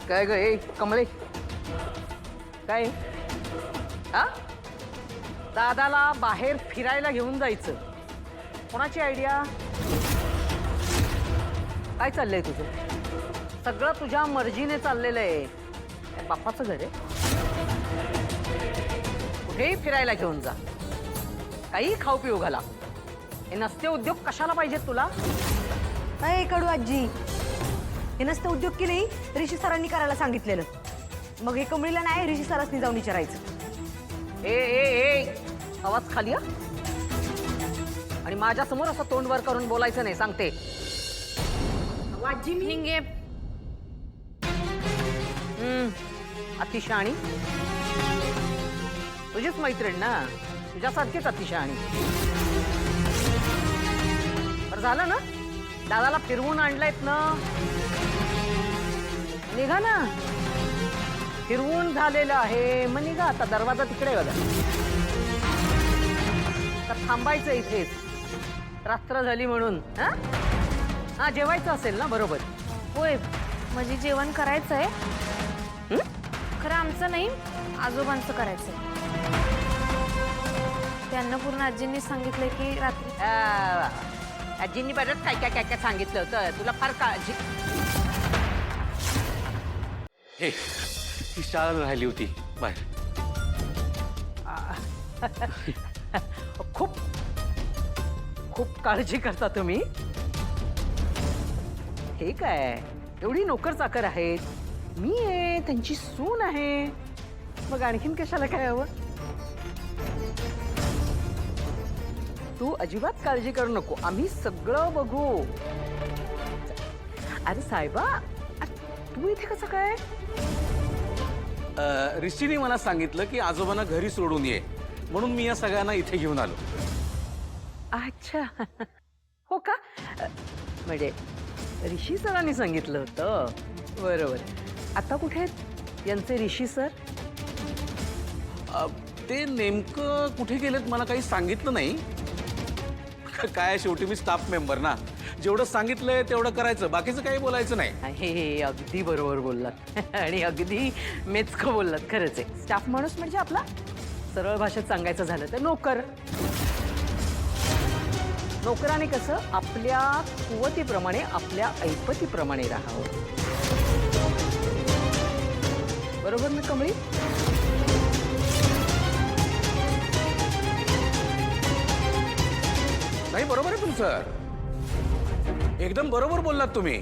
काय ग ए कमळे काय हा दादाला बाहेर फिरायला घेऊन जायचं कोणाची आयडिया काय चाललंय तुझं सगळं तुझ्या मर्जीने चाललेलं आहे काय बाप्पाचं घर आहे कुठेही फिरायला घेऊन जा काही खाऊ पिऊ घाला हे नसते उद्योग कशाला पाहिजेत तुला नाही कडू आजी हे नसतं उद्योग की नाही ऋषी सरांनी करायला सांगितलेलं मग हे कमळीला नाही ऋषी सरांनी जाऊन विचारायचं ए ए ए आवाज खाली आणि माझ्या समोर असं तोंड वर करून बोलायचं नाही सांगते आजी मी अतिशहाणी तुझीच मैत्रीण ना तुझ्यासारखीच अतिशहाणी तर झालं ना दादाला फिरवून आणलंयत ना निघा ना फिरवून झालेलं आहे मग निघा आता दरवाजा तिकडे बघा तर थांबायचं इथेच रात्र झाली म्हणून हा जेवायचं असेल ना बरोबर होय म्हणजे जेवण करायचंय खरं आमचं नाही आजोबांचं करायचंय त्यांना पूर्ण आजींनी सांगितलंय की रात्री आजींनी बरंच काय काय काय काय सांगितलं होतं तुला फार काळजी हे ती शाळा राहिली होती बाहेर खूप खूप काळजी करता तुम्ही हे काय एवढी नोकर चाकर आहेत मी आहे त्यांची सून आहे मग आणखीन कशाला काय हवं तू अजिबात काळजी करू नको आम्ही सगळं बघू अरे साहेबा तू इथे कसं काय ऋषीने मला सांगितलं की आजोबांना घरी सोडून ये म्हणून मी या सगळ्यांना इथे घेऊन आलो अच्छा हो का म्हणजे ऋषी सरांनी सांगितलं होतं बरोबर आता कुठे आहेत यांचे ऋषी सर ते नेमकं कुठे गेलेत मला काही सांगितलं नाही काय शेवटी मी स्टाफ मेंबर ना जेवढं सांगितलंय तेवढं करायचं बाकीचं काही बोलायचं नाही हे अगदी बरोबर बोललात आणि अगदी मेचकं बोललात खरंच आहे स्टाफ माणूस म्हणजे आपला सरळ भाषेत सांगायचं झालं तर नोकर नोकराने कसं आपल्या कुवतीप्रमाणे आपल्या ऐपतीप्रमाणे राहावं बरोबर ना कमळी नाही बरोबर आहे तुमचं एकदम बरोबर बोललात तुम्ही